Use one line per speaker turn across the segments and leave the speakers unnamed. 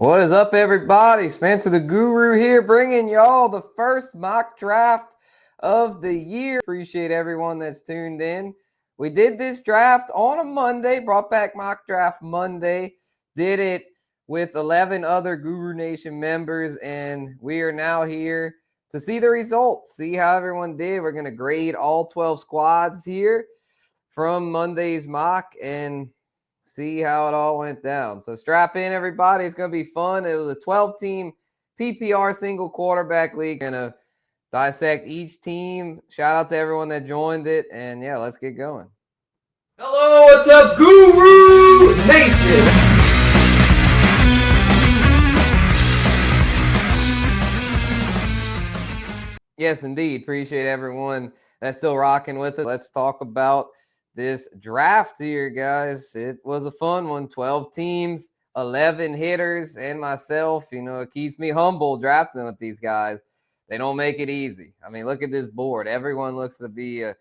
What is up, everybody? Spencer the Guru here, bringing y'all the first mock draft of the year. Appreciate everyone that's tuned in. We did this draft on a Monday, brought back mock draft Monday, did it with 11 other Guru Nation members, and we are now here to see the results, see how everyone did. We're going to grade all 12 squads here from Monday's mock and see how it all went down. So strap in, everybody. It's going to be fun. It was a 12-team PPR single quarterback league. Going to dissect each team. Shout out to everyone that joined it. And, yeah, let's get going.
Hello, what's up, Guru Nation?
Yes, indeed. Appreciate everyone that's still rocking with it. Let's talk about this draft here, guys. It was a fun one. 12 teams, 11 hitters, and myself. You know, it keeps me humble drafting with these guys. They don't make it easy. I mean, look at this board. Everyone looks to be a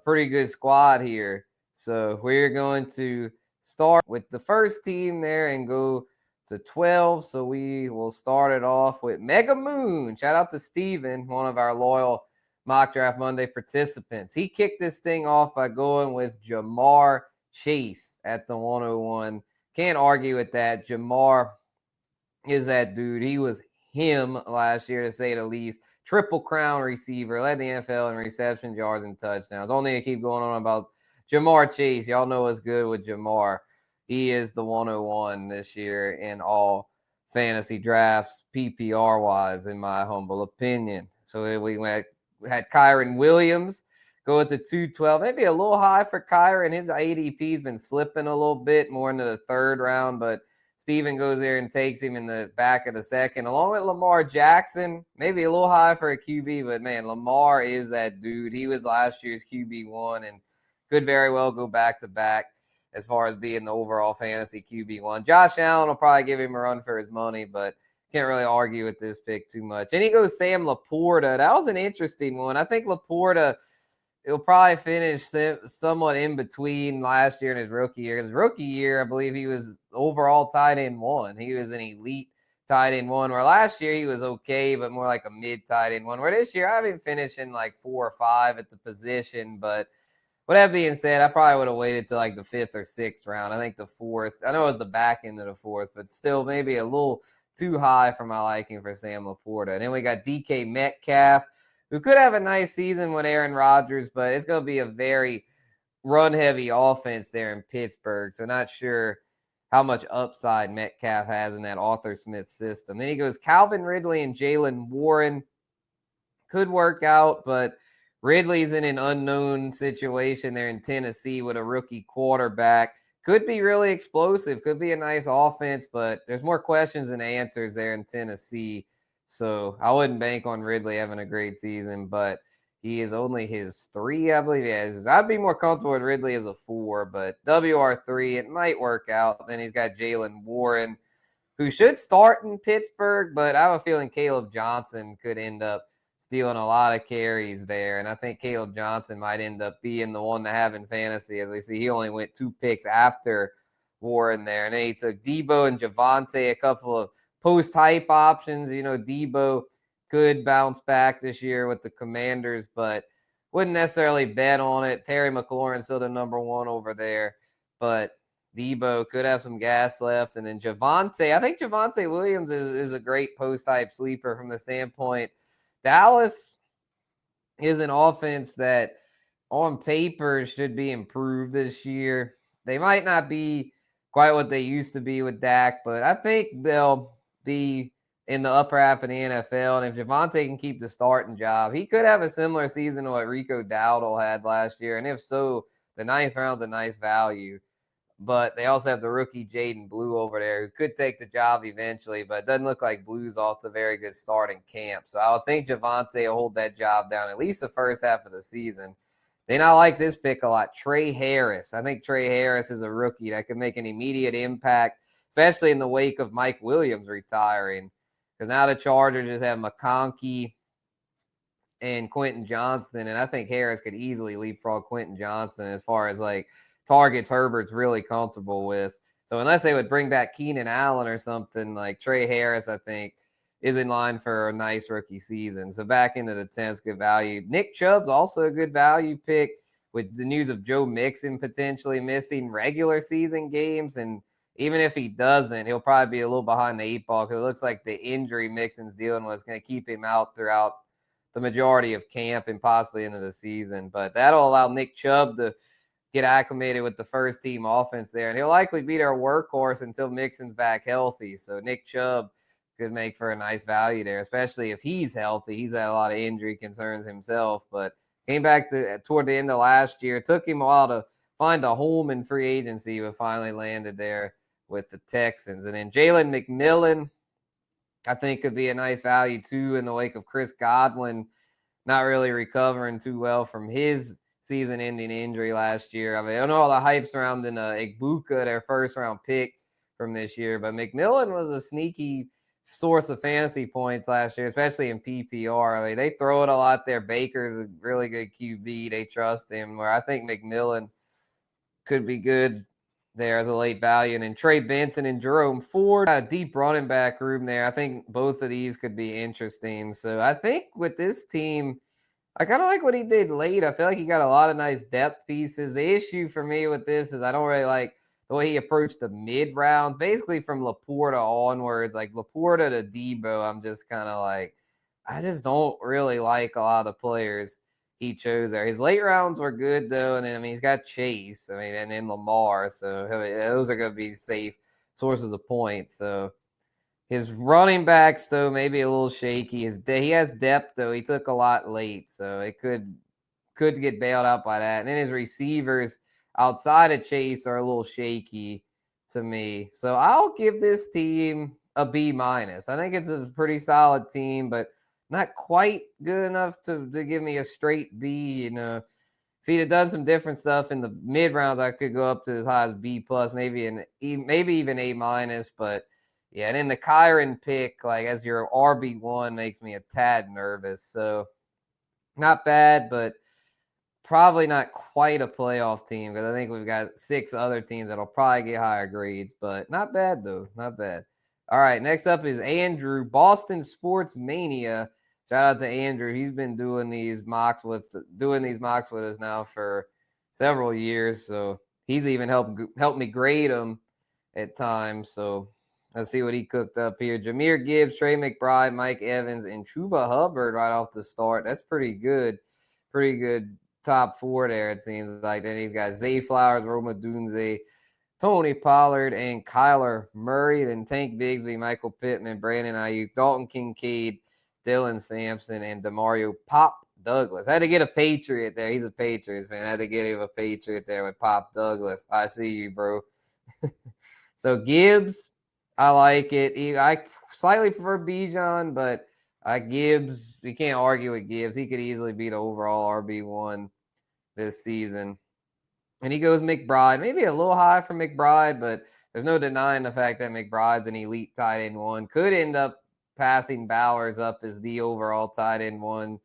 pretty good squad here. So we're going to start with the first team there and go to 12. So we will start it off with Megamoon. Shout out to Steven, one of our loyal Mock Draft Monday participants. He kicked this thing off by going with Jamar Chase at the 101. Can't argue with that. Jamar is that dude. He was him last year, to say the least. Triple crown receiver, led the NFL in reception, yards, and touchdowns. Don't need to keep going on about Jamar Chase. Y'all know what's good with Jamar. He is the 101 this year in all fantasy drafts, PPR-wise, in my humble opinion. So we had Kyron Williams go at the 212. Maybe a little high for Kyron. His ADP's been slipping a little bit more into the third round, but Steven goes there and takes him in the back of the second, along with Lamar Jackson. Maybe a little high for a QB, but, man, Lamar is that dude. He was last year's QB1 and could very well go back-to-back as far as being the overall fantasy QB1. Josh Allen will probably give him a run for his money, but can't really argue with this pick too much. And he goes Sam Laporta. That was an interesting one. I think Laporta – he'll probably finish somewhat in between last year and his rookie year. His rookie year, I believe he was overall tight end 1. He was an elite tight end 1, where last year he was okay, but more like a mid tight end 1, where this year I have him finishing like 4 or 5 at the position. But with that being said, I probably would have waited till like the 5th or 6th round. I think the 4th, I know it was the back end of the 4th, but still maybe a little too high for my liking for Sam Laporta. And then we got DK Metcalf, who could have a nice season with Aaron Rodgers, but it's going to be a very run-heavy offense there in Pittsburgh. So not sure how much upside Metcalf has in that Arthur Smith system. Then he goes Calvin Ridley and Jalen Warren. Could work out, but Ridley's in an unknown situation there in Tennessee with a rookie quarterback. Could be really explosive. Could be a nice offense, but there's more questions than answers there in Tennessee. So I wouldn't bank on Ridley having a great season, but he is only his 3, I believe. Yeah, I'd be more comfortable with Ridley as a 4, but WR3, it might work out. Then he's got Jalen Warren, who should start in Pittsburgh, but I have a feeling Caleb Johnson could end up stealing a lot of carries there. And I think Caleb Johnson might end up being the one to have in fantasy. As we see, he only went 2 picks after Warren there. And then he took Debo and Javonte, a couple of post-hype options. You know, Debo could bounce back this year with the Commanders, but wouldn't necessarily bet on it. Terry McLaurin's still the number 1 over there, but Debo could have some gas left. And then Javonte, I think Javonte Williams is a great post-hype sleeper from the standpoint. Dallas is an offense that on paper should be improved this year. They might not be quite what they used to be with Dak, but I think they'll be in the upper half of the NFL. And if Javonte can keep the starting job, he could have a similar season to what Rico Dowdle had last year. And if so, the 9th round's a nice value. But they also have the rookie Jaden Blue over there, who could take the job eventually, but it doesn't look like Blue's off to a very good start in camp. So I would think Javonte will hold that job down at least the first half of the season. Then I like this pick a lot, Trey Harris. I think Trey Harris is a rookie that could make an immediate impact, especially in the wake of Mike Williams retiring. Because now the Chargers just have McConkey and Quentin Johnston, and I think Harris could easily leapfrog Quentin Johnston as far as like targets Herbert's really comfortable with. So unless they would bring back Keenan Allen or something, like Trey Harris, I think, is in line for a nice rookie season. So back into the 10's good value. Nick Chubb's also a good value pick with the news of Joe Mixon potentially missing regular season games. And even if he doesn't, he'll probably be a little behind the 8 ball because it looks like the injury Mixon's dealing with is going to keep him out throughout the majority of camp and possibly into the season. But that'll allow Nick Chubb to get acclimated with the first team offense there. And he'll likely be their workhorse until Mixon's back healthy. So Nick Chubb could make for a nice value there, especially if he's healthy. He's had a lot of injury concerns himself, but came back to toward the end of last year. It took him a while to find a home in free agency, but finally landed there with the Texans. And then Jalen McMillan, I think, could be a nice value too in the wake of Chris Godwin not really recovering too well from his season-ending injury last year. I mean, I don't know all the hype surrounding Igbuka, their first-round pick from this year, but McMillan was a sneaky source of fantasy points last year, especially in PPR. I mean, they throw it a lot there. Baker's a really good QB. They trust him, where I think McMillan could be good there as a late value. And then Trey Benson and Jerome Ford, a deep running back room there. I think both of these could be interesting. So I think with this team, I kind of like what he did late. I feel like he got a lot of nice depth pieces. The issue for me with this is I don't really like the way he approached the mid rounds, basically from Laporta onwards, like Laporta to Debo. I'm just kind of like, I just don't really like a lot of the players he chose there. His late rounds were good though, and then, I mean, he's got Chase, I mean, and then Lamar, so those are going to be safe sources of points. So his running backs though maybe a little shaky. He has depth though. He took a lot late, so it could get bailed out by that. And then his receivers outside of Chase are a little shaky to me. So I'll give this team a B-. I think it's a pretty solid team, but not quite good enough to give me a straight B. You know, if he'd have done some different stuff in the mid rounds, I could go up to as high as B+, maybe even A-. But yeah, and then the Kyron pick, like as your RB1, makes me a tad nervous. So not bad, but probably not quite a playoff team because I think we've got 6 other teams that'll probably get higher grades, but not bad though. Not bad. All right, next up is Andrew, Boston Sports Mania. Shout out to Andrew. He's been doing these mocks with us now for several years. So he's even helped me grade them at times. So let's see what he cooked up here. Jahmyr Gibbs, Trey McBride, Mike Evans, and Chuba Hubbard right off the start. That's pretty good. Pretty good top 4 there, it seems like. Then he's got Zay Flowers, Roma Dunze, Tony Pollard, and Kyler Murray. Then Tank Bigsby, Michael Pittman, Brandon Ayuk, Dalton Kincaid, Dylan Sampson, and Demario Pop Douglas. I had to get a Patriot there. He's a Patriots fan. I had to get him a Patriot there with Pop Douglas. I see you, bro. So Gibbs, I like it. I slightly prefer Bijan, but Gibbs, you can't argue with Gibbs. He could easily be the overall RB1 this season. And he goes McBride, maybe a little high for McBride, but there's no denying the fact that McBride's an elite tight end 1. Could end up passing Bowers up as the overall tight end 1.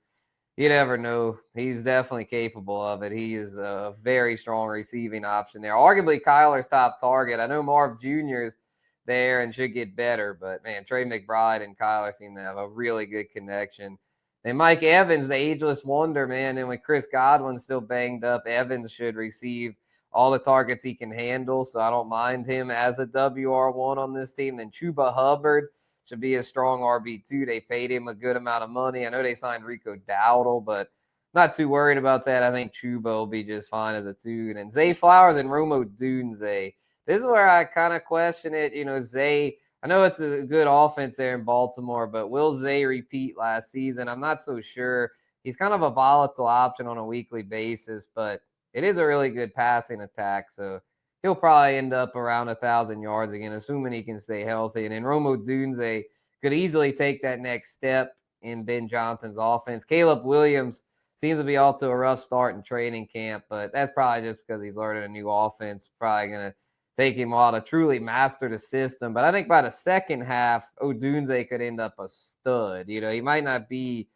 You never know. He's definitely capable of it. He is a very strong receiving option there. Arguably Kyler's top target. I know Marv Jr. is there and should get better, but man, Trey McBride and Kyler seem to have a really good connection. And Mike Evans, the ageless wonder, man. And with Chris Godwin still banged up, Evans should receive all the targets he can handle. So I don't mind him as a WR1 on this team. Then Chuba Hubbard should be a strong RB2. They paid him a good amount of money. I know they signed Rico Dowdle, but not too worried about that. I think Chuba will be just fine as a 2. And Zay Flowers and Roma Dunze. This is where I kind of question it. You know, Zay, I know it's a good offense there in Baltimore, but will Zay repeat last season? I'm not so sure. He's kind of a volatile option on a weekly basis, but it is a really good passing attack. So he'll probably end up around 1,000 yards again, assuming he can stay healthy. And then Roma Dunze could easily take that next step in Ben Johnson's offense. Caleb Williams seems to be off to a rough start in training camp, but that's probably just because he's learning a new offense. Probably going to take him a while to truly master the system. But I think by the second half, Odunze could end up a stud. You know, he might not be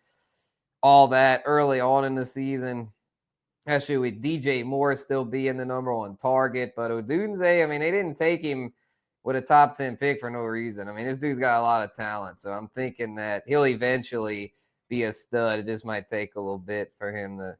all that early on in the season, especially with DJ Moore still being the number one target. But Odunze, I mean, they didn't take him with a top 10 pick for no reason. I mean, this dude's got a lot of talent. So I'm thinking that he'll eventually be a stud. It just might take a little bit for him to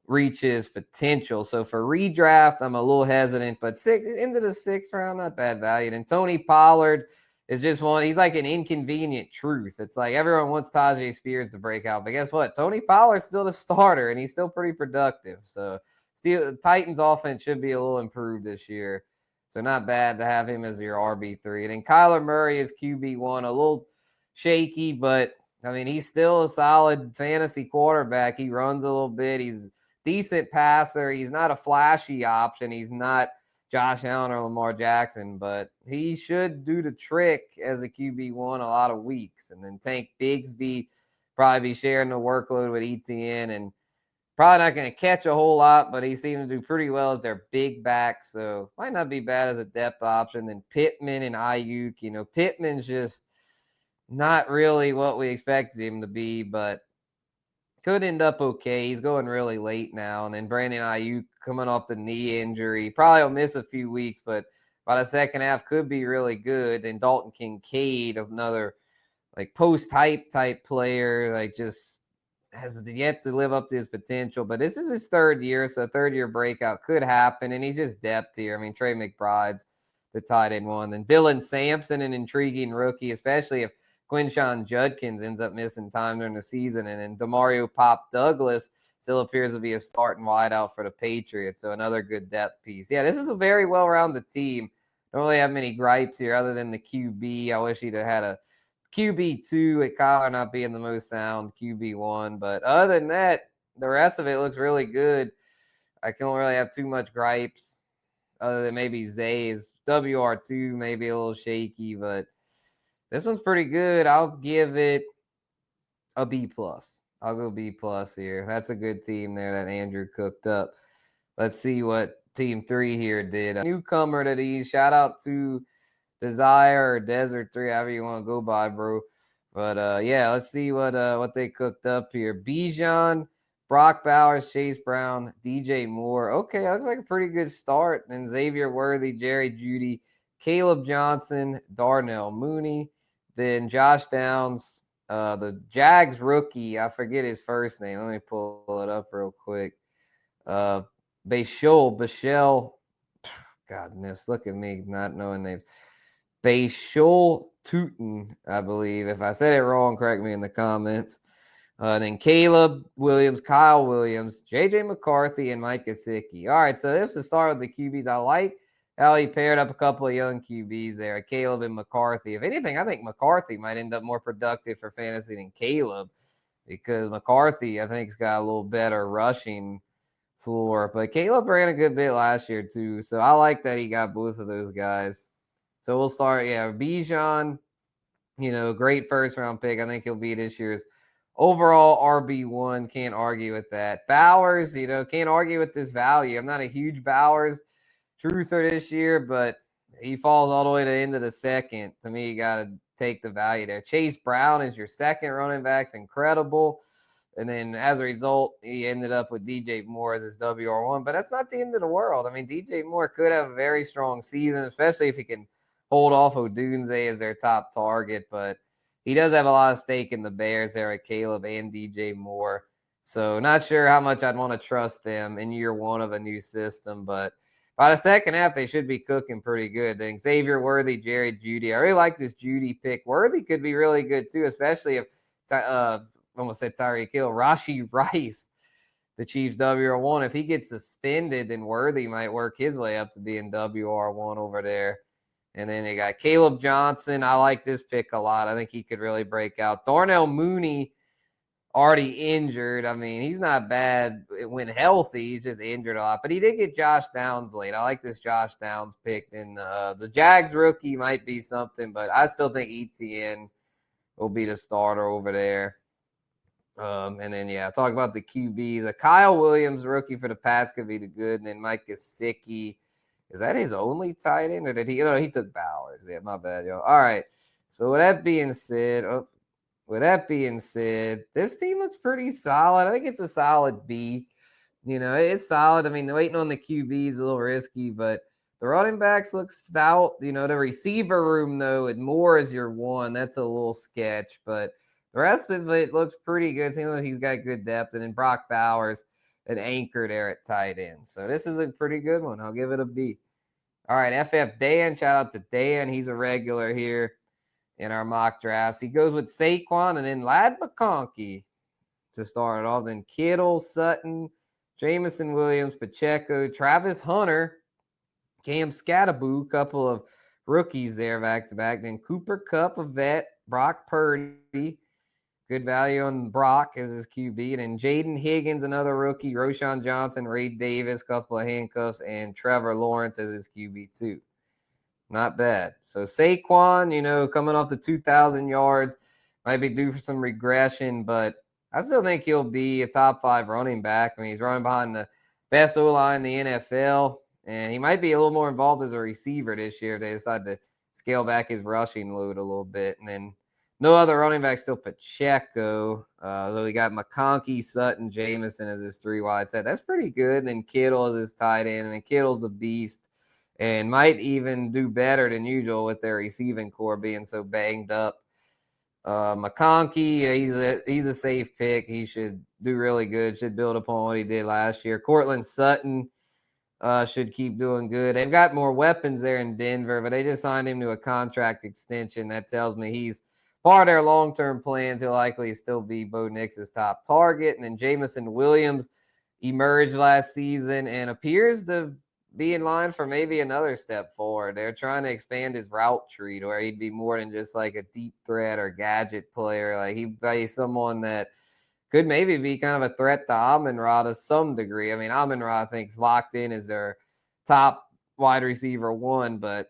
reach his potential. So for redraft, I'm a little hesitant, but into the 6th round, not bad value. And Tony Pollard is just one. He's like an inconvenient truth. It's like everyone wants Tajay Spears to break out, but guess what? Tony Pollard's still the starter, and he's still pretty productive. So still, Titans offense should be a little improved this year. So not bad to have him as your RB3. And then Kyler Murray is QB1, a little shaky, but I mean, he's still a solid fantasy quarterback. He runs a little bit. He's decent passer. He's not a flashy option. He's not Josh Allen or Lamar Jackson, but he should do the trick as a QB1 a lot of weeks. And then Tank Bigsby probably be sharing the workload with ETN and probably not going to catch a whole lot, but he seemed to do pretty well as their big back. So might not be bad as a depth option. Then Pittman and Ayuk, Pittman's just not really what we expected him to be, but could end up okay. He's going really late now. And then Brandon Ayuk coming off the knee injury. Probably will miss a few weeks, but by the second half could be really good. And Dalton Kincaid, another like post-hype type player, like just has yet to live up to his potential. But this is his 3rd year, so a 3rd-year breakout could happen. And he's just depth here. I mean, Trey McBride's the tight end one. Then Dylan Sampson, an intriguing rookie, especially if Quinshon Judkins ends up missing time during the season. And then Demario Pop Douglas still appears to be a starting wideout for the Patriots. So another good depth piece. Yeah, this is a very well-rounded team. Don't really have many gripes here other than the QB. I wish he'd have had a QB2 with Kyler not being the most sound, QB1. But other than that, the rest of it looks really good. I don't really have too much gripes other than maybe Zay's WR2 maybe a little shaky, but this one's pretty good. I'll give it a B+. I'll go B+ here. That's a good team there that Andrew cooked up. Let's see what Team 3 here did. A newcomer to these. Shout out to Desire or Desert 3, however you want to go by, bro. But yeah, let's see what they cooked up here. Bijan, Brock Bowers, Chase Brown, DJ Moore. Okay, looks like a pretty good start. And Xavier Worthy, Jerry Jeudy, Caleb Johnson, Darnell Mooney. Then Josh Downs, the Jags rookie, I forget his first name. Let me pull it up real quick. Bashel, goodness, look at me not knowing names. Bashel Tootin, I believe. If I said it wrong, correct me in the comments. Then Caleb Williams, Kyle Williams, JJ McCarthy, and Mike Gesicki. All right, so this is the start of the QBs. I like how he paired up a couple of young QBs there, Caleb and McCarthy. If anything, I think McCarthy might end up more productive for fantasy than Caleb because McCarthy, I think, has got a little better rushing floor. But Caleb ran a good bit last year, too. So I like that he got both of those guys. So we'll start, Bijan, great first-round pick. I think he'll be this year's overall RB1. Can't argue with that. Bowers, can't argue with this value. I'm not a huge Bowers truther this year, but he falls all the way to the end of the 2nd. To me, you got to take the value there. Chase Brown is your 2nd running back. It's incredible. And then as a result, he ended up with DJ Moore as his WR1. But that's not the end of the world. I mean, DJ Moore could have a very strong season, especially if he can hold off Odunze as their top target. But he does have a lot of stake in the Bears there at Caleb and DJ Moore. So not sure how much I'd want to trust them in year 1 of a new system. But by the second half, they should be cooking pretty good. Then Xavier Worthy, Jerry Jeudy. I really like this Jeudy pick. Worthy could be really good, too, especially if almost said Tyreek Hill, Rashee Rice, the Chiefs WR1. If he gets suspended, then Worthy might work his way up to being WR1 over there. And then they got Caleb Johnson. I like this pick a lot. I think he could really break out. Darnell Mooney, already injured. I mean, he's not bad when healthy. He's just injured a lot. But he did get Josh Downs late. I like this Josh Downs pick. And the Jags rookie might be something, but I still think ETN will be the starter over there. And then, talk about the QBs. Kyle Williams, rookie for the Pats, could be the good. And then Mike Gesicki. Is that his only tight end? Or did he? He took Bowers. Yeah, my bad, yo. All right. So with that being said, this team looks pretty solid. I think it's a solid B. It's solid. I mean, waiting on the QB is a little risky, but the running backs look stout. The receiver room, though, with Moore as your one, that's a little sketch, but the rest of it looks pretty good. Seems like he's got good depth. And then Brock Bowers, an anchor there at tight end. So this is a pretty good one. I'll give it a B. All right, FFDan, shout out to Dan. He's a regular here in our mock drafts. He goes with Saquon and then Ladd McConkey to start it off. Then Kittle, Sutton, Jameson Williams, Pacheco, Travis Hunter, Cam Scattaboo, couple of rookies there back-to-back. Then Cooper Kupp, a vet, Brock Purdy, good value on Brock as his QB. And then Jaden Higgins, another rookie, Roshan Johnson, Ray Davis, couple of handcuffs, and Trevor Lawrence as his QB too. Not bad. So Saquon, coming off the 2,000 yards, might be due for some regression, but I still think he'll be a top 5 running back. I mean, he's running behind the best O-line in the NFL, and he might be a little more involved as a receiver this year if they decide to scale back his rushing load a little bit. And then no other running back, still Pacheco. So we got McConkey, Sutton, Jameson as his 3 wide set. That's pretty good. And then Kittle as his tight end. I mean, Kittle's a beast and might even do better than usual with their receiving core being so banged up. McConkey, he's a safe pick. He should do really good. Should build upon what he did last year. Cortland Sutton should keep doing good. They've got more weapons there in Denver, but they just signed him to a contract extension. That tells me he's part of their long-term plans. He'll likely still be Bo Nix's top target. And then Jameson Williams emerged last season and appears to be in line for maybe another step forward. They're trying to expand his route tree to where he'd be more than just like a deep threat or gadget player. Like he'd be someone that could maybe be kind of a threat to Amon-Ra to some degree. I mean, Amon-Ra, I think, is locked in as their top wide receiver 1, but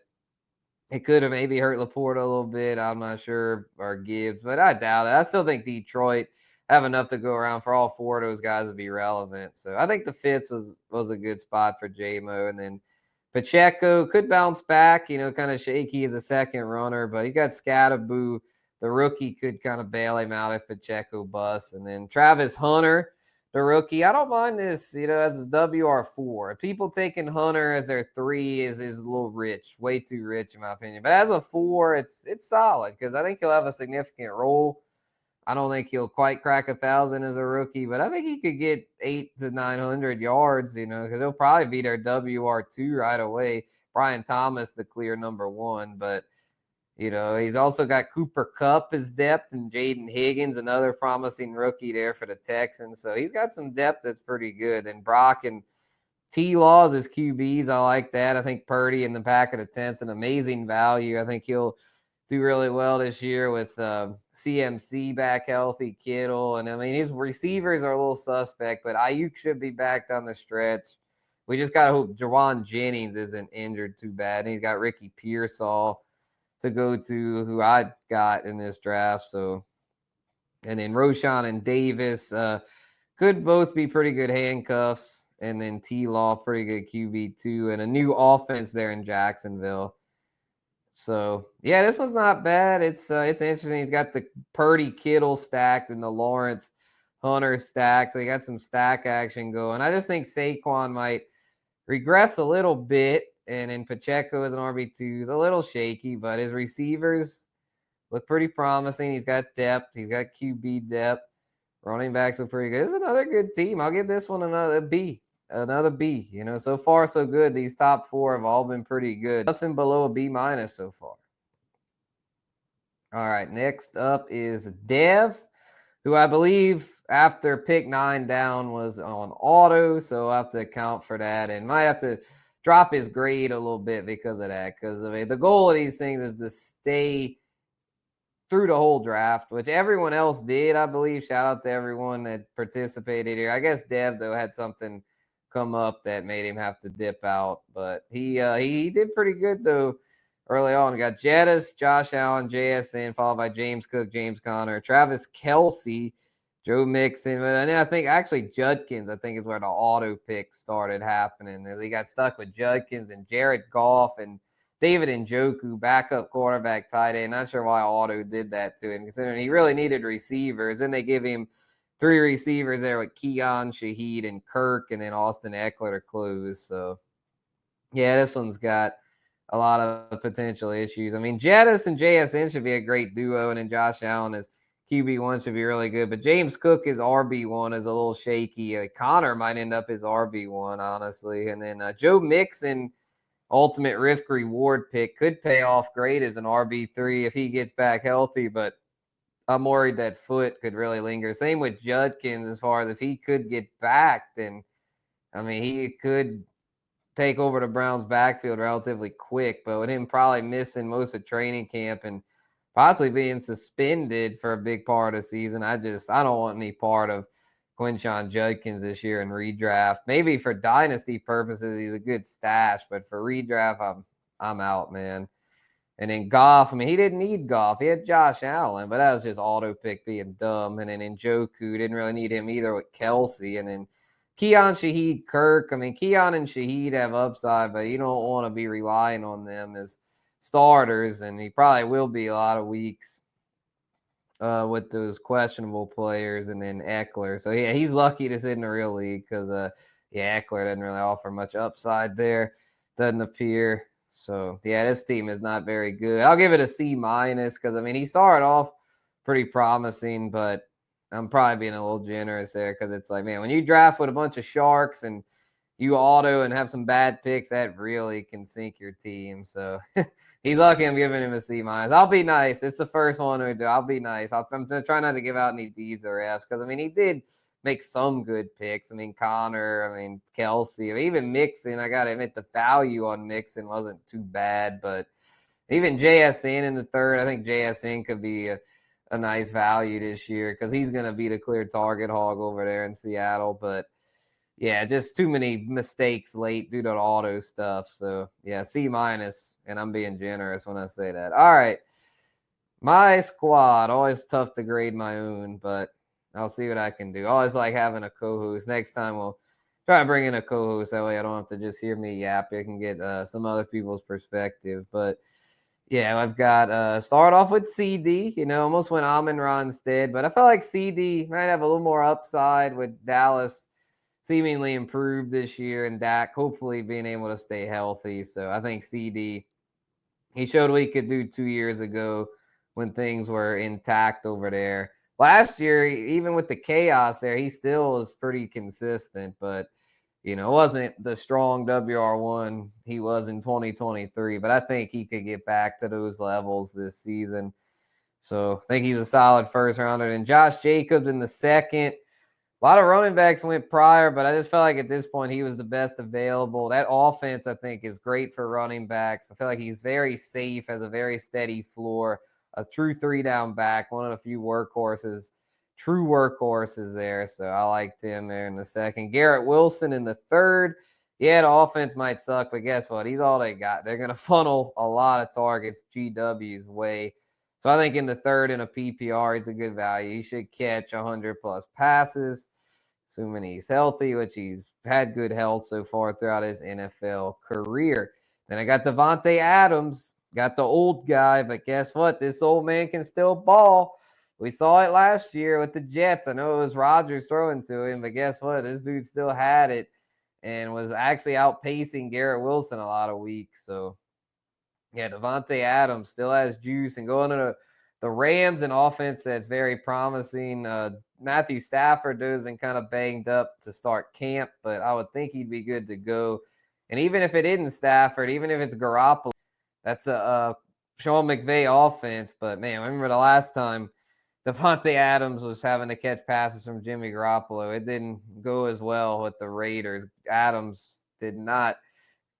it could have maybe hurt Laporta a little bit. I'm not sure, or Gibbs, but I doubt it. I still think Detroit have enough to go around for all 4 of those guys to be relevant. So I think the Fitz was a good spot for J-Mo. And then Pacheco could bounce back, kind of shaky as a second runner, but he got Scattaboo. The rookie could kind of bail him out if Pacheco busts. And then Travis Hunter, the rookie, I don't mind this, as a WR4. People taking Hunter as their 3 is a little rich, way too rich in my opinion. But as a 4, it's solid because I think he'll have a significant role. I don't think he'll quite crack 1,000 as a rookie, but I think he could get 800 to 900 yards, because he'll probably be their WR2 right away. Brian Thomas, the clear number 1, but he's also got Cooper Kupp as depth and Jaden Higgins, another promising rookie there for the Texans. So he's got some depth that's pretty good. And Brock and T-Laws as QBs, I like that. I think Purdy in the back of the 10's an amazing value. I think he'll do really well this year with CMC back healthy, Kittle. And I mean, his receivers are a little suspect, but Ayuk should be back down the stretch. We just got to hope Jawan Jennings isn't injured too bad. And he's got Ricky Pearsall to go to, who I got in this draft. So, and then Roshan and Davis could both be pretty good handcuffs. And then T-Law, pretty good QB too. And a new offense there in Jacksonville. So, yeah, this one's not bad. It's interesting. He's got the Purdy Kittle stacked and the Lawrence Hunter stacked. So he got some stack action going. I just think Saquon might regress a little bit. And then Pacheco as an RB2 is a little shaky, but his receivers look pretty promising. He's got depth. He's got QB depth. Running backs are pretty good. It's another good team. I'll give this one another B. Another B. So far so good. These top 4 have all been pretty good. Nothing below a B- so far. All right, next up is Dev, who I believe after pick 9 down was on auto, so I'll have to account for that and might have to drop his grade a little bit because of that. Because the goal of these things is to stay through the whole draft, which everyone else did, I believe. Shout out to everyone that participated here. I guess Dev, though, had something come up that made him have to dip out, but he did pretty good though early on. We got Jettis, Josh Allen, JSN, followed by James Cook, James Conner, Travis Kelce, Joe Mixon, and then I think actually Judkins, I think is where the auto pick started happening. He got stuck with Judkins and Jared Goff and David Njoku, backup quarterback, tight end. Not sure why auto did that to him, considering he really needed receivers. Then they give him three receivers there with Keon, Shaheed, and Kirk, and then Austin Eckler to close. So, yeah, this one's got a lot of potential issues. I mean, Jettis and JSN should be a great duo, and then Josh Allen is QB1 should be really good. But James Cook is RB1 is a little shaky. Connor might end up as RB1, honestly. And then Joe Mixon, ultimate risk reward pick, could pay off great as an RB3 if he gets back healthy. But I'm worried that foot could really linger. Same with Judkins, as far as if he could get back, then I mean he could take over the Browns backfield relatively quick, but with him probably missing most of training camp and possibly being suspended for a big part of the season, I don't want any part of Quinshon Judkins this year in redraft. Maybe for dynasty purposes, he's a good stash, but for redraft, I'm out, man. And then Goff, I mean, he didn't need Goff. He had Josh Allen, but that was just auto pick being dumb. And then Njoku, didn't really need him either with Kelsey. And then Keon, Shaheed, Kirk. I mean, Keon and Shaheed have upside, but you don't want to be relying on them as starters. And he probably will be a lot of weeks with those questionable players. And then Eckler. So, yeah, he's lucky to sit in the real league because, Eckler doesn't really offer much upside there. Doesn't appear. So, yeah, this team is not very good. I'll give it a C- because, I mean, he started off pretty promising, but I'm probably being a little generous there because it's like, man, when you draft with a bunch of sharks and you auto and have some bad picks, that really can sink your team. So, he's lucky I'm giving him a C-. I'll be nice. It's the first one to do. I'll be nice. I'm trying not to give out any D's or F's because, I mean, he did make some good picks. I mean, Connor, I mean, Kelsey, I mean, even Mixon, I got to admit the value on Mixon wasn't too bad, but even JSN in the third, I think JSN could be a nice value this year because he's going to be the clear target hog over there in Seattle. But, yeah, just too many mistakes late due to the auto stuff. So, yeah, C-, and I'm being generous when I say that. All right. My squad, always tough to grade my own, but I'll see what I can do. Always like having a co-host. Next time we'll try to bring in a co-host. That way I don't have to just hear me yap. I can get some other people's perspective. But, yeah, I've got start off with CD. Almost went Amon-Ra instead. But I felt like CD might have a little more upside with Dallas seemingly improved this year and Dak hopefully being able to stay healthy. So I think CD, he showed what he could do 2 years ago when things were intact over there. Last year, even with the chaos there, he still was pretty consistent, but, it wasn't the strong WR1 he was in 2023, but I think he could get back to those levels this season. So I think he's a solid first rounder. And Josh Jacobs in the second. A lot of running backs went prior, but I just felt like at this point he was the best available. That offense, I think, is great for running backs. I feel like he's very safe, has a very steady floor, a true 3-down back, one of the few true workhorses there. So I liked him there in the second. Garrett Wilson in the third. Yeah, the offense might suck, but guess what? He's all they got. They're going to funnel a lot of targets GW's way. So I think in the third in a PPR, he's a good value. He should catch 100-plus passes, assuming he's healthy, which he's had good health so far throughout his NFL career. Then I got Devontae Adams, got the old guy, but guess what? This old man can still ball. We saw it last year with the Jets. I know it was Rodgers throwing to him, but guess what? This dude still had it and was actually outpacing Garrett Wilson a lot of weeks. So, yeah, Devontae Adams still has juice and going to the Rams, an offense that's very promising. Matthew Stafford has been kind of banged up to start camp, but I would think he'd be good to go. And even if it isn't Stafford, even if it's Garoppolo, that's a Sean McVay offense. But, man, I remember the last time Devontae Adams was having to catch passes from Jimmy Garoppolo. It didn't go as well with the Raiders. Adams did not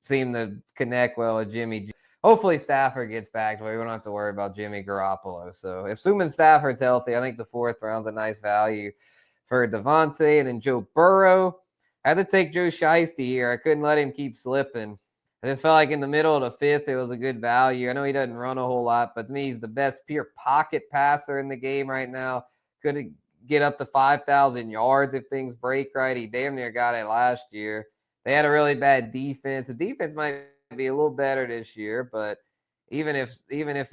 seem to connect well with Jimmy. Hopefully Stafford gets back to where we don't have to worry about Jimmy Garoppolo. So if assuming Stafford's healthy, I think the fourth round's a nice value for Devontae. And then Joe Burrow. I had to take Joe Shiesty here. I couldn't let him keep slipping. I just felt like in the middle of the fifth, it was a good value. I know he doesn't run a whole lot, but to me, he's the best pure pocket passer in the game right now. Could get up to 5,000 yards if things break right. He damn near got it last year. They had a really bad defense. The defense might be a little better this year, but even if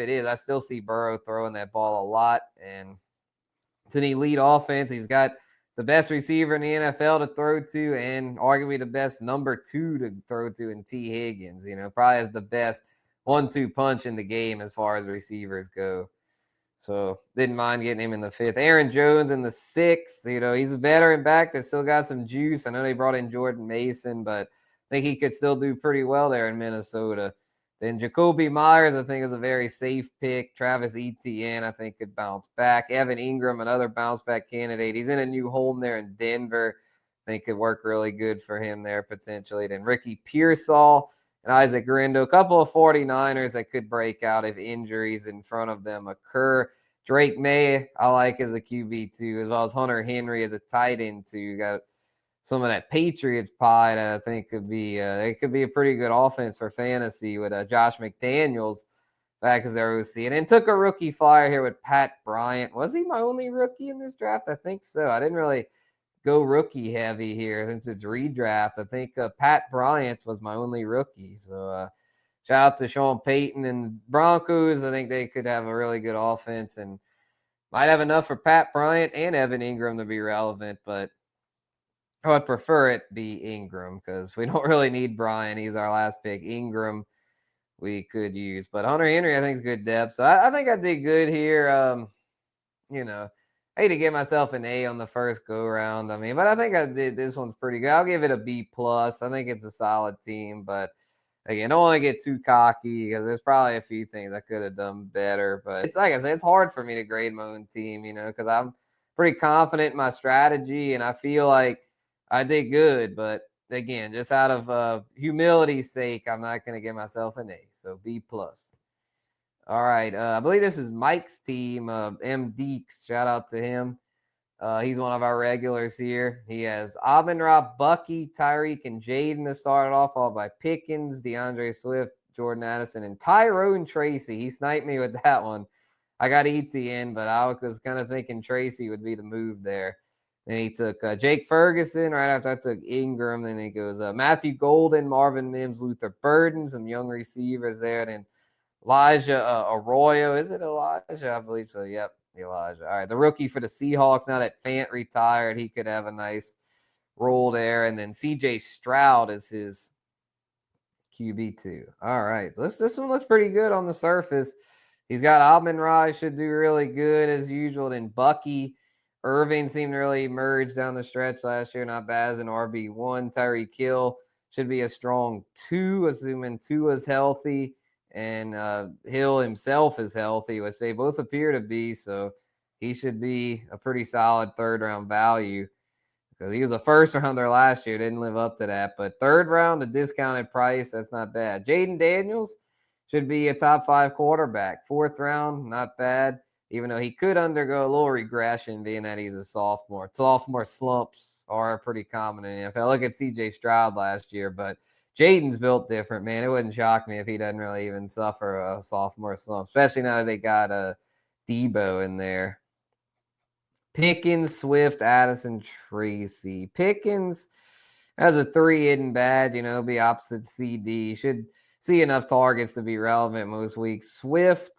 it is, I still see Burrow throwing that ball a lot. And it's an elite offense. He's got the best receiver in the NFL to throw to, and arguably the best number 2 to throw to in T. Higgins. Probably has the best 1-2 punch in the game as far as receivers go. So didn't mind getting him in the 5th. Aaron Jones in the 6th. He's a veteran back that still got some juice. I know they brought in Jordan Mason, but I think he could still do pretty well there in Minnesota. Then Jacoby Myers, I think, is a very safe pick. Travis Etienne, I think, could bounce back. Evan Ingram, another bounce back candidate. He's in a new home there in Denver. I think could work really good for him there potentially. Then Ricky Pearsall and Isaac Grindo, a couple of 49ers that could break out if injuries in front of them occur. Drake May, I like as a QB2, as well as Hunter Henry as a tight end too. You got some of that Patriots pie that I think could be it could be a pretty good offense for fantasy with Josh McDaniels back as their OC. And then took a rookie flyer here with Pat Bryant. Was he my only rookie in this draft? I think so. I didn't really go rookie heavy here since it's redraft. I think Pat Bryant was my only rookie. So shout out to Sean Payton and Broncos. I think they could have a really good offense and might have enough for Pat Bryant and Evan Ingram to be relevant, but I would prefer it be Ingram because we don't really need Bryant. He's our last pick. Ingram we could use. But Hunter Henry, I think, is good depth. So I think I did good here. I hate to give myself an A on the first go-round. But I think I did. This one's pretty good. I'll give it a B+. I think it's a solid team. But, again, don't want to get too cocky because there's probably a few things I could have done better. But it's like I said, it's hard for me to grade my own team, because I'm pretty confident in my strategy, and I feel like I did good, but again, just out of humility's sake, I'm not going to give myself an A. So B+. All right. I believe this is Mike's team, mdekes. Shout out to him. He's one of our regulars here. He has Amon-Ra, Bucky, Tyreek, and Jaden to start off, followed by Pickens, DeAndre Swift, Jordan Addison, and Tyrone Tracy. He sniped me with that one. I got Etienne, but I was kind of thinking Tracy would be the move there. Then he took Jake Ferguson right after I took Ingram. Then he goes Matthew Golden, Marvin Mims, Luther Burden, some young receivers there. Then Elijah Arroyo. Is it Elijah? I believe so. Yep, Elijah. All right, the rookie for the Seahawks. Now that Fant retired, he could have a nice role there. And then CJ Stroud is his QB2. All right, so this one looks pretty good on the surface. He's got Amon-Ra, should do really good as usual. Then Bucky. Irving seemed to really emerge down the stretch last year. Not bad as an RB1. Tyreek Hill should be a strong 2, assuming Tua is healthy. And Hill himself is healthy, which they both appear to be. So he should be a pretty solid third-round value because he was a first-rounder last year. Didn't live up to that. But third round, a discounted price, that's not bad. Jaden Daniels should be a top 5 quarterback. 4th round, not bad. Even though he could undergo a little regression being that he's a sophomore. Sophomore slumps are pretty common in the NFL. Look at CJ Stroud last year, but Jaden's built different, man. It wouldn't shock me if he doesn't really even suffer a sophomore slump, especially now that they got Debo in there. Pickens, Swift, Addison, Tracy. Pickens has a 3, isn't bad, be opposite CD. Should see enough targets to be relevant most weeks. Swift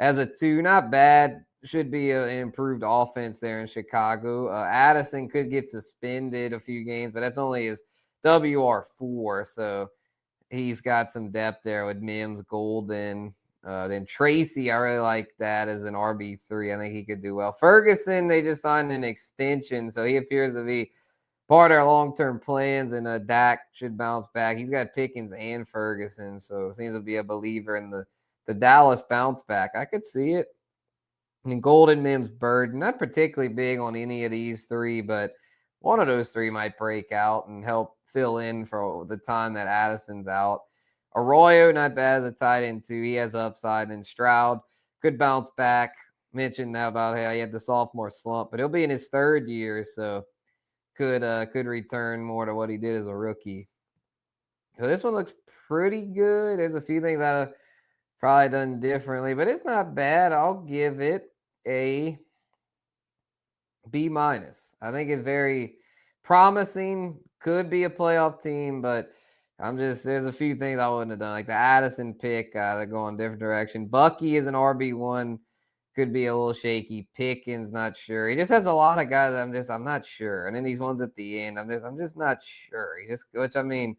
as a 2, not bad. Should be an improved offense there in Chicago. Addison could get suspended a few games, but that's only his WR4. So he's got some depth there with Mims, Golden. Then Tracy, I really like that as an RB3. I think he could do well. Ferguson, they just signed an extension, so he appears to be part of our long-term plans, and Dak should bounce back. He's got Pickens and Ferguson, so seems to be a believer in the Dallas bounce back. I could see it. I mean, Golden, Mims, Bird, not particularly big on any of these 3, but one of those 3 might break out and help fill in for the time that Addison's out. Arroyo, not bad as a tight end too. He has upside. And Stroud could bounce back. Mentioned now about how he had the sophomore slump, but he'll be in his 3rd year, so could return more to what he did as a rookie. So this one looks pretty good. There's a few things I've probably done differently, but it's not bad. I'll give it a B-. I think it's very promising. Could be a playoff team, but there's a few things I wouldn't have done. Like the Addison pick, to go in a different direction. Bucky is an RB1. could be a little shaky. Pickens, not sure. He just has a lot of guys. I'm not sure. And then these ones at the end, I'm just not sure. Which I mean,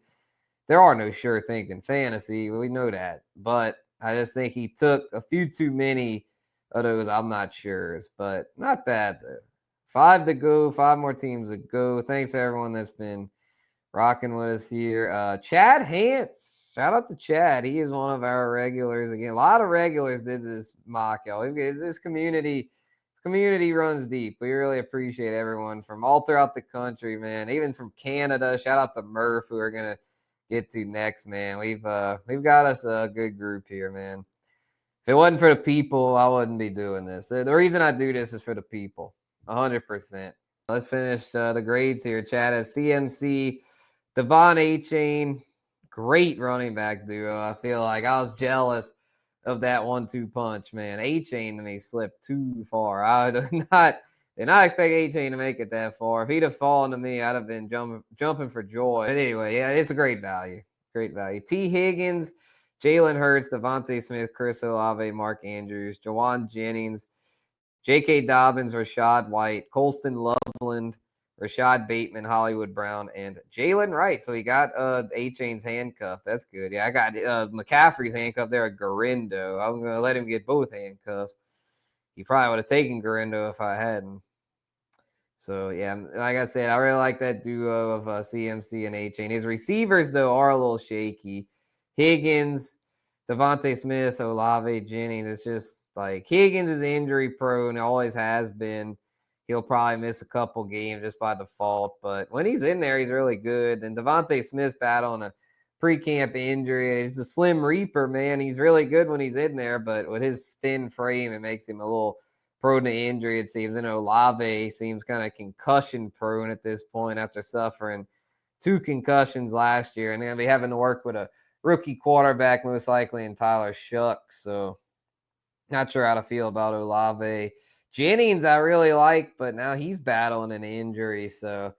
there are no sure things in fantasy. We know that, but I just think he took a few too many of those I'm not sure's, but not bad though. 5 to go, 5 more teams to go. Thanks to everyone that's been rocking with us here. Chad Hance, shout out to Chad. He is one of our regulars again. A lot of regulars did this mock, y'all. This community runs deep. We really appreciate everyone from all throughout the country, man. Even from Canada. Shout out to Murph, who are gonna get to next, man. We've got us a good group here, man. If it wasn't for the people, I wouldn't be doing this. The reason I do this is for the people, 100%. Let's finish the grades here. Chad has CMC, Devon A-Chain, great running back duo. I feel like I was jealous of that 1-2 punch, man. A-Chain to me slipped too far. I did not expect A-Chain to make it that far. If he'd have fallen to me, I'd have been jumping for joy. But anyway, yeah, it's a great value. Great value. T. Higgins, Jalen Hurts, Devontae Smith, Chris Olave, Mark Andrews, Jawan Jennings, J.K. Dobbins, Rashad White, Colston Loveland, Rashad Bateman, Hollywood Brown, and Jalen Wright. So he got A-Chain's handcuff. That's good. Yeah, I got McCaffrey's handcuff there at Garindo. I'm going to let him get both handcuffs. He probably would have taken Garindo if I hadn't. So, yeah, like I said, I really like that duo of CMC and A-Chain. His receivers, though, are a little shaky. Higgins, Devontae Smith, Olave, Jennings. It's just like Higgins is injury prone, always has been. He'll probably miss a couple games just by default. But when he's in there, he's really good. And Devontae Smith's battling a pre-camp injury. He's a slim reaper, man. He's really good when he's in there, but with his thin frame, it makes him a little prone to injury, it seems. And Olave seems kind of concussion prone at this point after suffering 2 concussions last year. And they're going to be having to work with a rookie quarterback, most likely, in Tyler Shuck. So not sure how to feel about Olave. Jennings I really like, but now he's battling an injury. So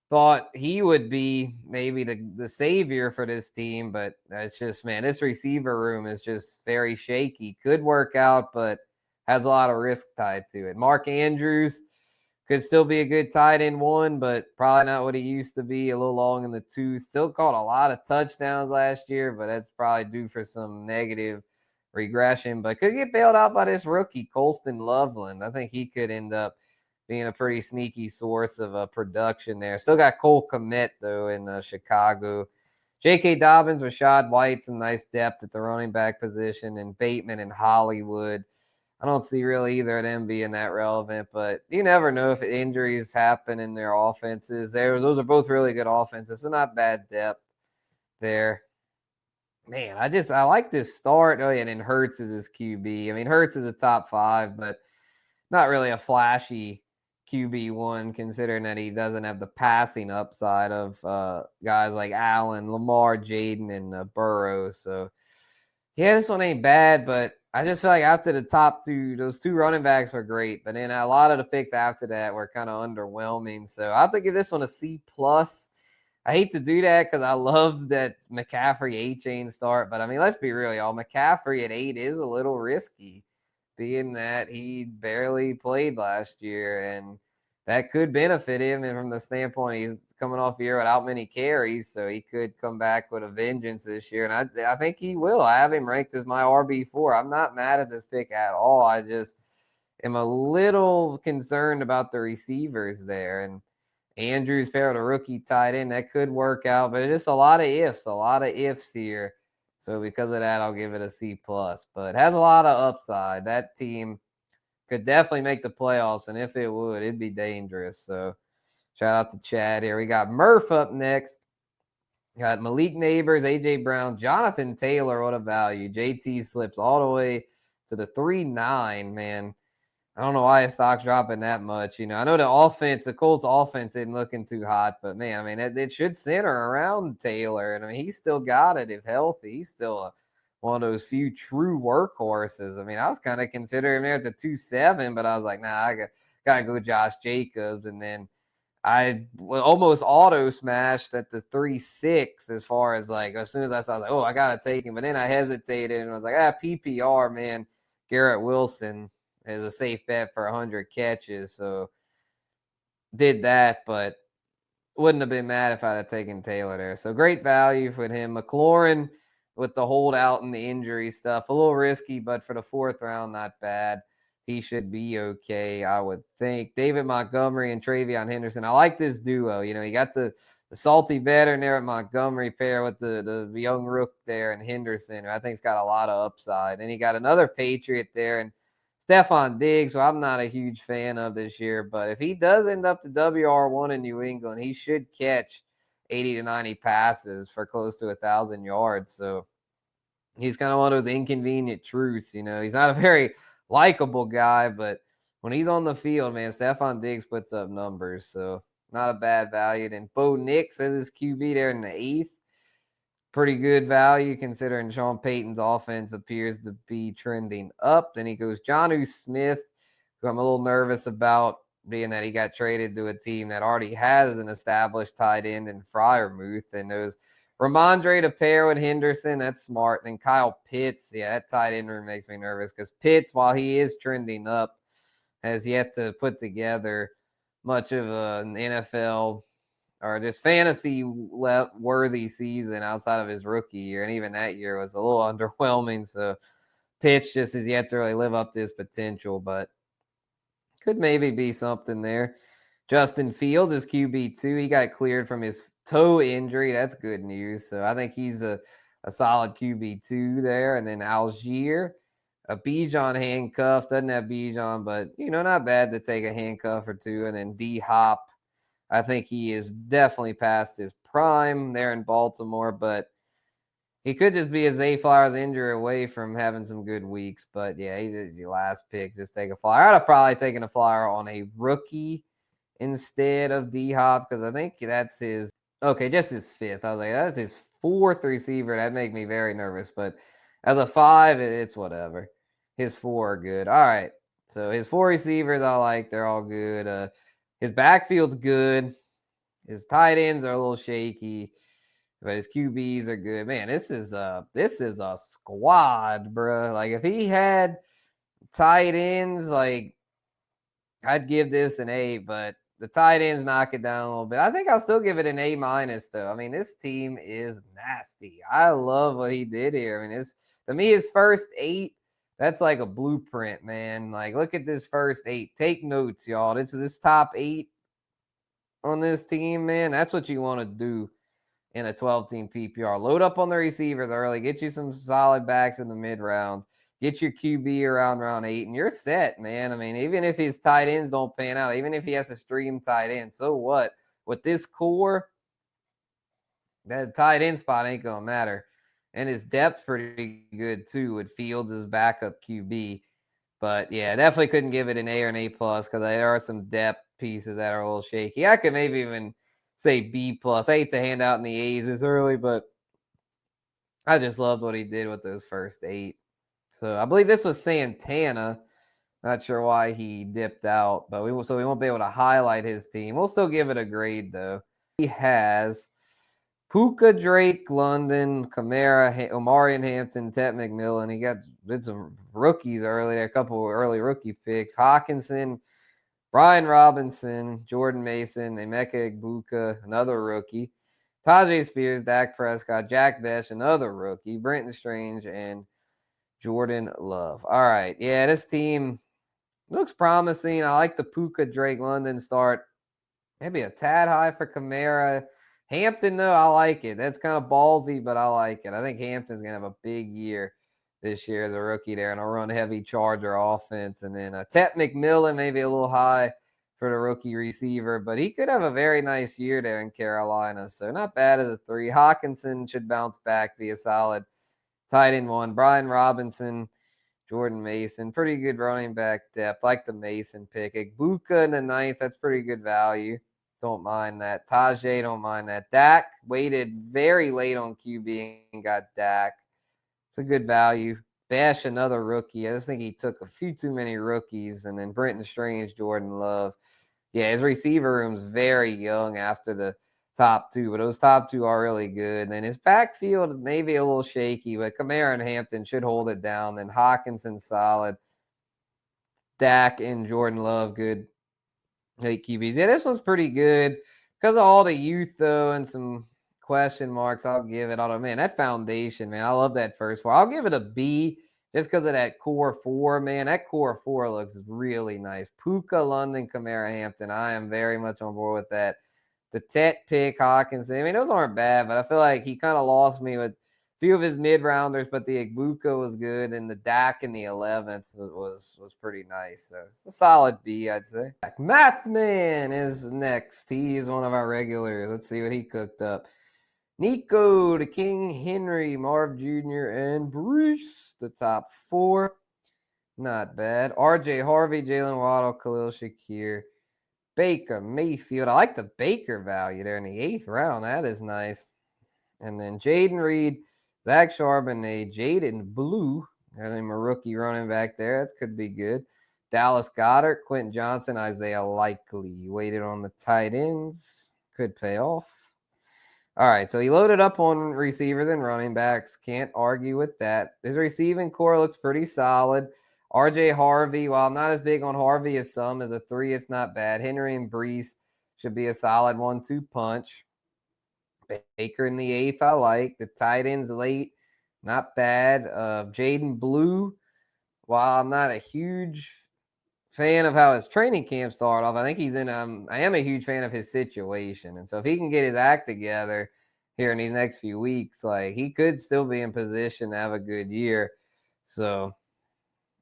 thought he would be maybe the savior for this team, but that's just, man, this receiver room is just very shaky. Could work out, but has a lot of risk tied to it. Mark Andrews could still be a good tight end 1, but probably not what he used to be, a little long in the tooth. Still caught a lot of touchdowns last year, but that's probably due for some negative regression. But could get bailed out by this rookie, Colston Loveland. I think he could end up being a pretty sneaky source of production there. Still got Cole Kmet, though, in Chicago. J.K. Dobbins, Rashad White, some nice depth at the running back position, and Bateman and Hollywood. I don't see really either of them being that relevant, but you never know if injuries happen in their offenses. Those are both really good offenses, so not bad depth there. Man, I like this start. Oh, yeah, and then Hurts is his QB. I mean, Hurts is a top 5, but not really a flashy QB1, considering that he doesn't have the passing upside of guys like Allen, Lamar, Jaden, and Burrow. So, yeah, this one ain't bad, but I just feel like after the top 2, those 2 running backs were great, but then a lot of the picks after that were kind of underwhelming. So I have to give this one a C+. I hate to do that because I love that McCaffrey A-Chain start, but I mean, let's be real, y'all. McCaffrey at 8 is a little risky, being that he barely played last year, and that could benefit him. And from the standpoint, he's coming off a year without many carries, so he could come back with a vengeance this year. And I think he will. I have him ranked as my RB4. I'm not mad at this pick at all. I just am a little concerned about the receivers there. And Andrews paired a rookie tight end. That could work out, but it's just a lot of ifs here. So because of that, I'll give it a C+. But it has a lot of upside. That team could definitely make the playoffs, and if it would, it'd be dangerous. So shout out to Chad here. We got Murph up next. Got Malik Neighbors, A.J. Brown, Jonathan Taylor. What a value. JT slips all the way to the 3.9, man. I don't know why his stock's dropping that much. You know, I know the Colts offense isn't looking too hot, but man, I mean, it should center around Taylor. And I mean, he's still got it if healthy. He's still one of those few true workhorses. I mean, I was kind of considering him there at the 2.7, but I was like, nah, I got to go Josh Jacobs. And then I almost auto smashed at the 3.6 as far as like, as soon as I saw, I was like, oh, I got to take him. But then I hesitated and I was like, PPR, man, Garrett Wilson. as a safe bet for 100 catches. So did that, but wouldn't have been mad if I'd have taken Taylor there. So great value for him. McLaurin with the holdout and the injury stuff, a little risky, but for the 4th round, not bad. He should be okay, I would think. David Montgomery and Travion Henderson. I like this duo. You know, you got the salty veteran there at Montgomery pair with the young rook there and Henderson, who I think's got a lot of upside. And he got another Patriot there and Stephon Diggs, who I'm not a huge fan of this year, but if he does end up to WR1 in New England, he should catch 80 to 90 passes for close to 1,000 yards. So he's kind of one of those inconvenient truths. You know, he's not a very likable guy, but when he's on the field, man, Stephon Diggs puts up numbers. So not a bad value. Then Bo Nix as his QB there in the 8th. Pretty good value considering Sean Payton's offense appears to be trending up. Then he goes Jonnu Smith, who I'm a little nervous about, being that he got traded to a team that already has an established tight end in Freiermuth. And those Ramondre to pair with Henderson, that's smart. And then Kyle Pitts, yeah, that tight end room makes me nervous because Pitts, while he is trending up, has yet to put together much of an NFL or just fantasy worthy season outside of his rookie year. And even that year was a little underwhelming. So Pitts just has yet to really live up to his potential, but could maybe be something there. Justin Fields is QB2. He got cleared from his toe injury. That's good news. So I think he's a solid QB2 there. And then Algier, a Bijan handcuff. Doesn't have Bijan, but, you know, not bad to take a handcuff or two. And then D-Hop. I think he is definitely past his prime there in Baltimore, but he could just be a Zay Flowers injury away from having some good weeks. But, yeah, he's your last pick. Just take a flyer. I'd have probably taken a flyer on a rookie instead of D-Hop because I think that's his – okay, just his 5th. I was like, that's his 4th receiver. That'd make me very nervous. But as a 5, it's whatever. His 4 are good. All right. So his 4 receivers I like. They're all good. His backfield's good. His tight ends are a little shaky, but his QBs are good. Man, this is a squad, bro. Like if he had tight ends, like I'd give this an A, but the tight ends knock it down a little bit. I think I'll still give it an A minus though. I mean, this team is nasty. I love what he did here. I mean, to me, his first 8. That's like a blueprint, man. Like, look at this first 8. Take notes, y'all. This top 8 on this team, man. That's what you want to do in a 12-team PPR. Load up on the receivers early. Get you some solid backs in the mid-rounds. Get your QB around round 8, and you're set, man. I mean, even if his tight ends don't pan out, even if he has to stream tight end, so what? With this core, that tight end spot ain't going to matter. And his depth's pretty good, too, with Fields as backup QB. But, yeah, definitely couldn't give it an A or an A+ because there are some depth pieces that are a little shaky. I could maybe even say B+. I hate to hand out any A's this early, but I just loved what he did with those first 8. So I believe this was Santana. Not sure why he dipped out, but we won't be able to highlight his team. We'll still give it a grade, though. He has Puka, Drake, London, Kamara, Omarion Hampton, Tet McMillan. He did some rookies early, a couple early rookie picks. Hawkinson, Brian Robinson, Jordan Mason, Emeka Egbuka, another rookie. Tajay Spears, Dak Prescott, Jack Besh, another rookie. Brenton Strange, and Jordan Love. All right. Yeah, this team looks promising. I like the Puka, Drake, London start. Maybe a tad high for Kamara. Hampton, though, I like it. That's kind of ballsy, but I like it. I think Hampton's going to have a big year this year as a rookie there, and a run-heavy Charger offense. And then Tet McMillan, maybe a little high for the rookie receiver, but he could have a very nice year there in Carolina. So not bad as a 3. Hawkinson should bounce back, be a solid tight end 1. Brian Robinson, Jordan Mason, pretty good running back depth. Like the Mason pick. Egbuka in the 9th, that's pretty good value. Don't mind that. Tajay, don't mind that. Dak waited very late on QB and got Dak. It's a good value. Bash, another rookie. I just think he took a few too many rookies. And then Brenton Strange, Jordan Love. Yeah, his receiver room's very young after the top 2, but those top 2 are really good. And then his backfield maybe a little shaky, but Kamara and Hampton should hold it down. Then Hawkinson solid. Dak and Jordan Love, good late QBs. Yeah, this one's pretty good because of all the youth, though, and some question marks. I'll give it. Man, that foundation, man, I love that first four. I'll give it a B just because of that core four, man. That core four looks really nice. Puka, London, Kamara, Hampton. I am very much on board with that. The Tet pick, Hawkins. I mean, those aren't bad, but I feel like he kind of lost me with a few of his mid-rounders, but the Igbuka was good, and the Dak in the 11th was pretty nice. So it's a solid B, I'd say. Mathman is next. He's one of our regulars. Let's see what he cooked up. Nico, the King, Henry, Marv Jr., and Bruce, the top four. Not bad. RJ Harvey, Jalen Waddle, Khalil Shakir, Baker Mayfield. I like the Baker value there in the 8th round. That is nice. And then Jaden Reed, Zach Charbonnet, Jaden Blue. And then a rookie running back there. That could be good. Dallas Goedert, Quentin Johnson, Isaiah Likely. Waited on the tight ends. Could pay off. All right, so he loaded up on receivers and running backs. Can't argue with that. His receiving core looks pretty solid. RJ Harvey, while I'm not as big on Harvey as some, as a 3, it's not bad. Henry and Brees should be a solid 1-2 punch. Baker in the 8th, I like. The tight ends late, not bad. Jaden Blue, while I'm not a huge fan of how his training camp started off, I think he's in I am a huge fan of his situation. And so if he can get his act together here in these next few weeks, like he could still be in position to have a good year. So,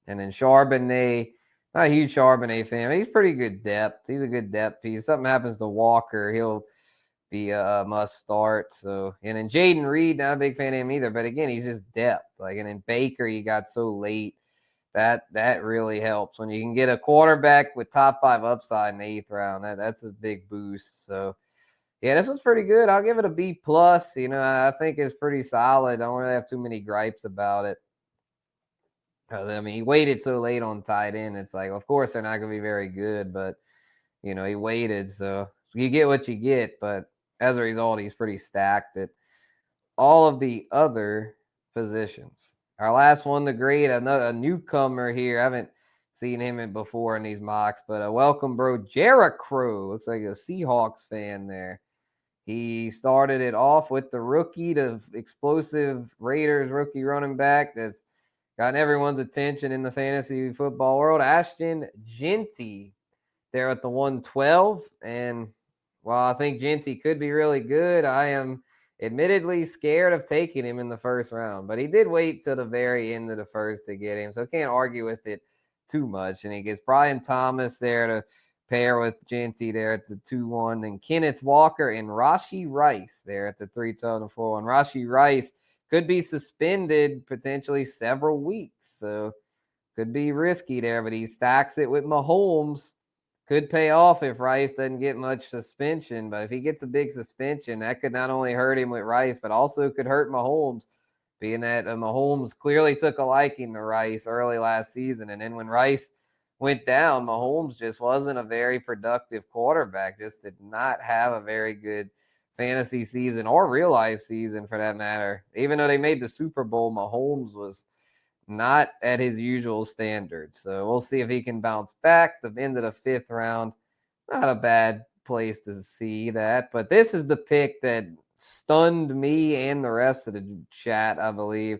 and then Charbonnet, not a huge Charbonnet fan, but he's pretty good depth. He's a good depth piece. If something happens to Walker, he'll be a must start. So, and then Jaden Reed, not a big fan of him either, but again, he's just depth. Like, and then Baker, he got so late. That really helps when you can get a quarterback with top 5 upside in the 8th round. That's a big boost. So, yeah, this was pretty good. I'll give it a B plus. You know, I think it's pretty solid. I don't really have too many gripes about it. I mean, he waited so late on tight end. It's like, of course, they're not going to be very good, but you know, he waited, so you get what you get. But as a result, he's pretty stacked at all of the other positions. Our last one to grade, a newcomer here. I haven't seen him before in these mocks, but welcome, bro. Jericho. Looks like a Seahawks fan there. He started it off with the rookie, the explosive Raiders rookie running back that's gotten everyone's attention in the fantasy football world. Ashton Jeanty there at the 112. And while I think Jeanty could be really good, I am admittedly scared of taking him in the first round, but he did wait till the very end of the first to get him, so can't argue with it too much. And he gets Brian Thomas there to pair with Jeanty there at the 2-1, and Kenneth Walker and Rashee Rice there at the 3-12 and 4-1. Rashee Rice could be suspended potentially several weeks, so could be risky there, but he stacks it with Mahomes. Could pay off if Rice doesn't get much suspension, but if he gets a big suspension, that could not only hurt him with Rice, but also could hurt Mahomes, being that Mahomes clearly took a liking to Rice early last season. And then when Rice went down, Mahomes just wasn't a very productive quarterback, just did not have a very good fantasy season or real life season for that matter. Even though they made the Super Bowl, Mahomes was not at his usual standards. So we'll see if he can bounce back. The end of the 5th round, not a bad place to see that. But this is the pick that stunned me and the rest of the chat, I believe.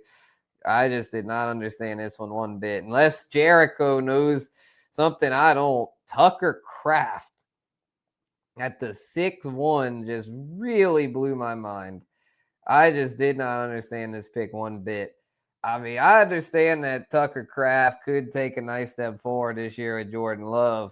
I just did not understand this one bit. Unless Jericho knows something I don't. Tucker Kraft at the 6-1 just really blew my mind. I just did not understand this pick one bit. I mean, I understand that Tucker Kraft could take a nice step forward this year with Jordan Love,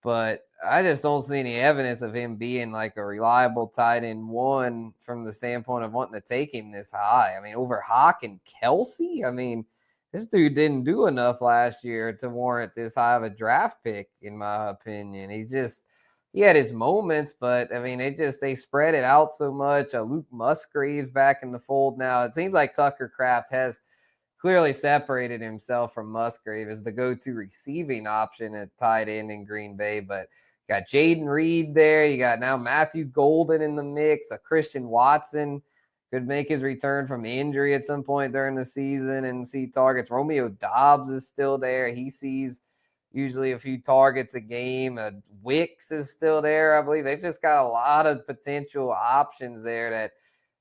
but I just don't see any evidence of him being like a reliable tight end 1 from the standpoint of wanting to take him this high. I mean, over Hawk and Kelsey, I mean, this dude didn't do enough last year to warrant this high of a draft pick, in my opinion. He had his moments, but I mean, they spread it out so much. Luke Musgrave's back in the fold now. It seems like Tucker Kraft has clearly separated himself from Musgrave as the go-to receiving option at tight end in Green Bay. But you got Jaden Reed there. You got now Matthew Golden in the mix. A Christian Watson could make his return from injury at some point during the season and see targets. Romeo Doubs is still there. He sees usually a few targets a game. Wicks is still there, I believe. They've just got a lot of potential options there that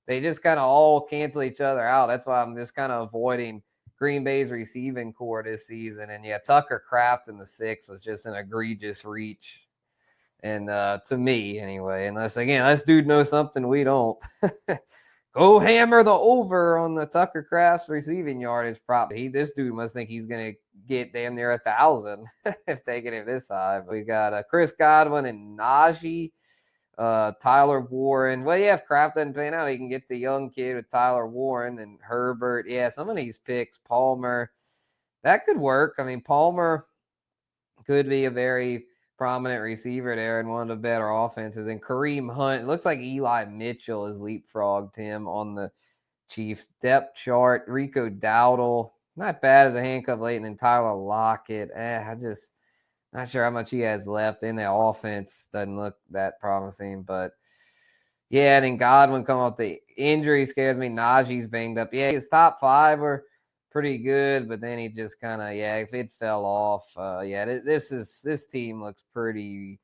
they just kind of all cancel each other out. That's why I'm just kind of avoiding Green Bay's receiving core this season. And yeah, Tucker Kraft in the 6 was just an egregious reach. And to me, anyway, unless dude knows something we don't. Go hammer the over on the Tucker Kraft's receiving yardage prop. This dude must think he's going to get damn near 1,000 if taking him this high. But we got Chris Godwin and Najee, Tyler Warren. Well, yeah, if Kraft doesn't pan out, he can get the young kid with Tyler Warren and Herbert. Yeah, some of these picks, Palmer, that could work. I mean, Palmer could be a very prominent receiver there in one of the better offenses. And Kareem Hunt, it looks like Eli Mitchell has leapfrogged him on the Chiefs depth chart. Rico Dowdle, not bad as a handcuff late, and then Tyler Lockett. I just not sure how much he has left in the offense. Doesn't look that promising, but yeah, and then Godwin come off the injury scares me. Najee's banged up. Yeah, his top 5 were pretty good, but then he just kind of, if it fell off, this team looks pretty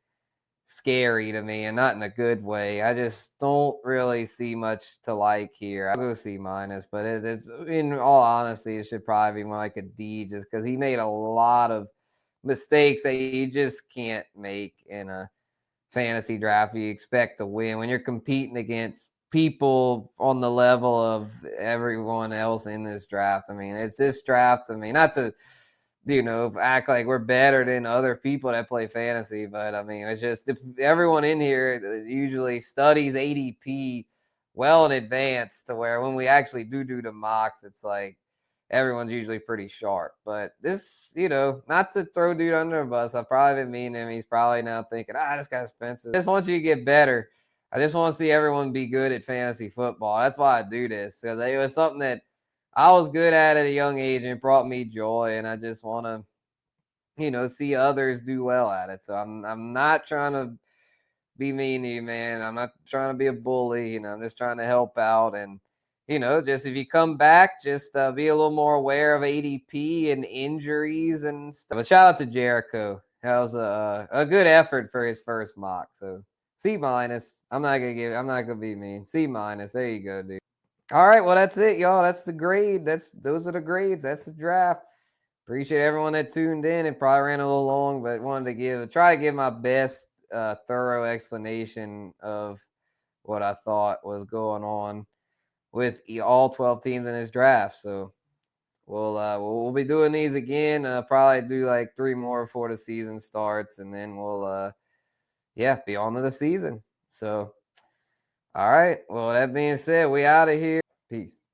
scary to me, and not in a good way. I just don't really see much to like here. I'll go C-, but it's in all honesty, it should probably be more like a D, just because he made a lot of mistakes that you just can't make in a fantasy draft. You expect to win when you're competing against people on the level of everyone else in this draft. I mean, it's this draft. I mean, not to, act like we're better than other people that play fantasy, but I mean, it's just if everyone in here usually studies ADP well in advance to where when we actually do the mocks, it's like everyone's usually pretty sharp. But this, not to throw dude under a bus, I've probably been mean to him. He's probably now thinking, this guy's expensive. I just want you to get better. I just want to see everyone be good at fantasy football. That's why I do this, because it was something that I was good at a young age and it brought me joy, and I just want to, see others do well at it. So I'm not trying to be mean to you, man. I'm not trying to be a bully. I'm just trying to help out. And, just if you come back, just be a little more aware of ADP and injuries and stuff. But shout out to Jericho. That was a good effort for his first mock. So C-. I'm not gonna be mean. C-. There you go, dude. All right, well, that's it, y'all. That's the grade. Those are the grades. That's the draft. Appreciate everyone that tuned in. It probably ran a little long, but wanted to try to give my best thorough explanation of what I thought was going on with all 12 teams in this draft. So we'll be doing these again. Probably do like 3 more before the season starts, and then we'll be on to the season. So all right. Well, that being said, we out of here. Peace.